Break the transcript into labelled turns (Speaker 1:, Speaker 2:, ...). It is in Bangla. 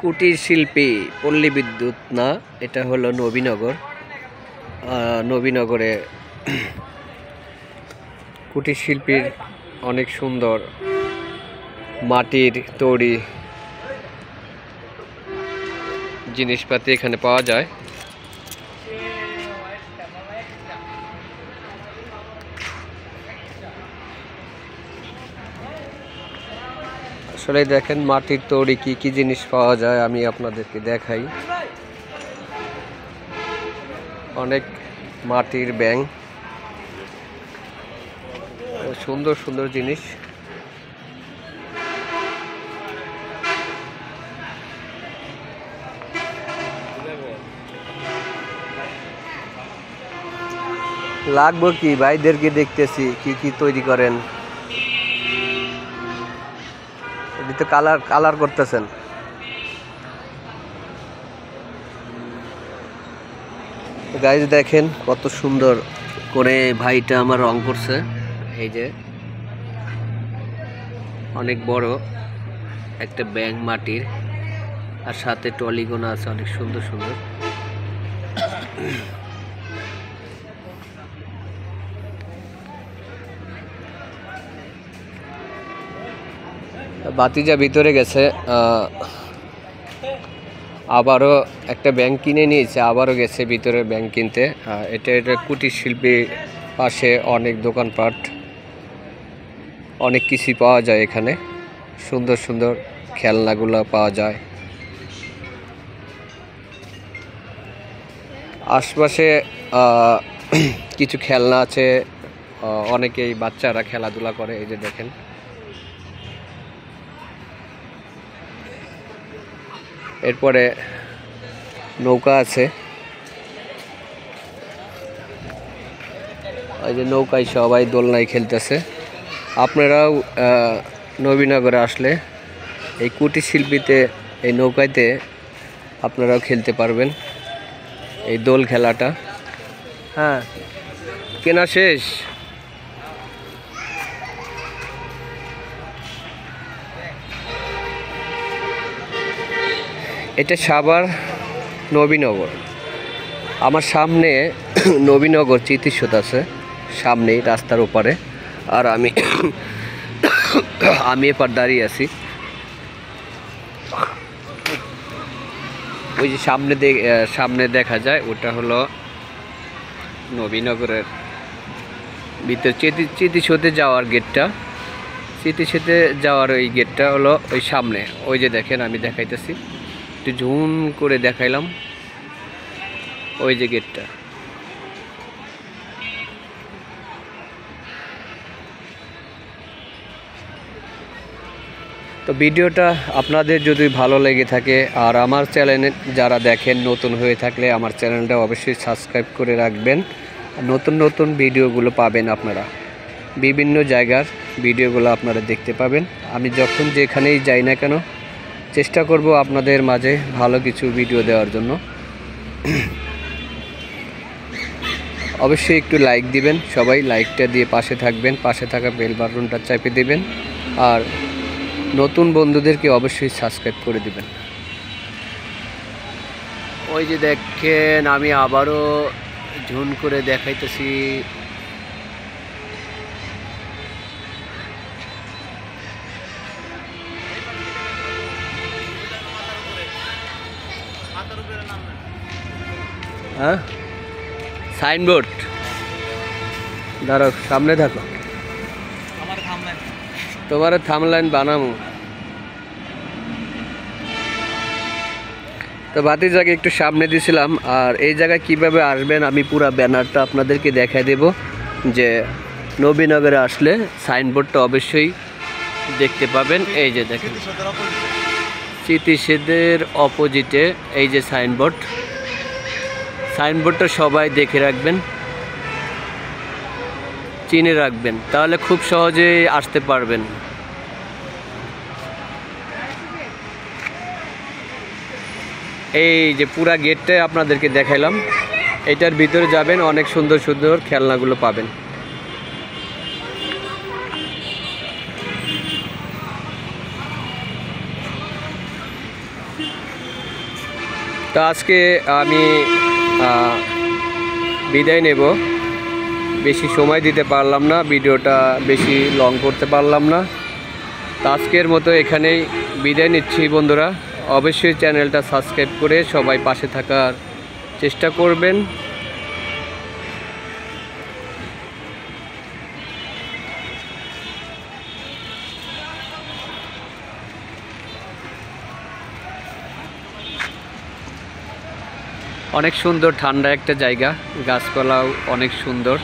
Speaker 1: কুটির শিল্পী পল্লী বিদ্যুৎ না, এটা হলো নবীনগর। নবীনগরে কুটির শিল্পীর অনেক সুন্দর মাটির তৈরি জিনিসপাতি এখানে পাওয়া যায়। আসলে দেখেন মাটির তৈরি কি কি জিনিস পাওয়া যায়, আমি আপনাদেরকে দেখাই। অনেক মাটির ব্যাঙ, সুন্দর সুন্দর জিনিস। লাগবো কি ভাইদেরকে দেখতেছি কি কি তৈরি করেন। এটি তো কালার করতেছেন। গাইজ দেখেন কত সুন্দর করে ভাইটা আমার রং করছে। এই যে অনেক বড় একটা ব্যাঙ মাটির, আর সাথে টলিগোনা আছে অনেক সুন্দর সুন্দর। বাতিজা ভিতরে গেছে, আবারও একটা ব্যাংক কিনে নিয়েছে, আবারও গেছে ভিতরে ব্যাংক কিনতে। এটা কুটির শিল্পী পাশে অনেক দোকানপাট, অনেক কিছু পাওয়া যায় এখানে। সুন্দর সুন্দর খেলনাগুলো পাওয়া যায়। আশপাশে কিছু খেলনা আছে, অনেকেই বাচ্চারা খেলাধুলা করে। এই যে দেখেন এরপরে নৌকা আছে, এই যে নৌকায় সবাই দোলনায় খেলতেছে। আপনারাও নবীনগরে আসলে এই কুটির শিল্পীতে, এই নৌকাতে আপনারাও খেলতে পারবেন এই দোল খেলাটা। হ্যাঁ, কেনা শেষ। এটা সাভার নবীনগর। আমার সামনে নবীনগর চিত্তিসৌধ আছে, সামনেই রাস্তার ওপারে। আর আমি এপার দাঁড়িয়ে আছি। ওই যে সামনে দেখা যায় ওটা হলো নবীনগরের ভিতর চিত্তিসৌধে যাওয়ার গেটটা। চিত্তিসৌধে যাওয়ার ওই গেটটা হলো ওই সামনে। ওই যে দেখেন, আমি দেখাইতেছি, একটু ঝুম করে দেখাইলাম, ওই যে গেটটা। তো ভিডিওটা আপনাদের যদি ভালো লেগে থাকে, আর আমার চ্যানেলে যারা দেখেন নতুন হয়ে থাকলে আমার চ্যানেলটা অবশ্যই সাবস্ক্রাইব করে রাখবেন। নতুন নতুন ভিডিওগুলো পাবেন আপনারা, বিভিন্ন জায়গার ভিডিওগুলো আপনারা দেখতে পাবেন। আমি যখন যেখানেই যাই না কেন চেষ্টা করব আপনাদের মাঝে ভালো কিছু ভিডিও দেওয়ার জন্য। অবশ্যই একটু লাইক দিবেন, সবাই লাইকটা দিয়ে পাশে থাকবেন, পাশে থাকা বেল বাটনটা চাপে দিবেন, আর নতুন বন্ধুদেরকে অবশ্যই সাবস্ক্রাইব করে দিবেন। ওই যে দেখেন, আমি আবারও ঝুন করে দেখাইতেছি। হ্যাঁ, সাইনবোর্ড দাঁড়াও, সামনে থাকো, তোমার থামলাইন বানাবো। তো বাতিজাকে একটু সামনে দিয়েছিলাম। আর এই জায়গায় কিভাবে আসবেন আমি পুরো ব্যানারটা আপনাদেরকে দেখাই দেব, যে নবীনগরে আসলে সাইনবোর্ডটা অবশ্যই দেখতে পাবেন। এই যে দেখেন, চিত্তিসৌধের অপোজিটে এই যে সাইনবোর্ডটা সবাই দেখে রাখবেন, চিনে রাখবেন, তাহলে খুব সহজেই আসতে পারবেন। এই যে পুরা গেটটাই আপনাদেরকে দেখাইলাম, এটার ভিতরে যাবেন, অনেক সুন্দর সুন্দর খেলনাগুলো পাবেন। তো আজকে আমি বিদায় নেব, বেশি সময় দিতে পারলাম না, ভিডিওটা বেশি লং করতে পারলাম না। তো আজকের মতো এখানেই বিদায় নিচ্ছি বন্ধুরা। অবশ্যই চ্যানেলটা সাবস্ক্রাইব করে সবাই পাশে থাকার চেষ্টা করবেন। অনেক সুন্দর ঠান্ডা একটা জায়গা, গাছপালাও অনেক সুন্দর।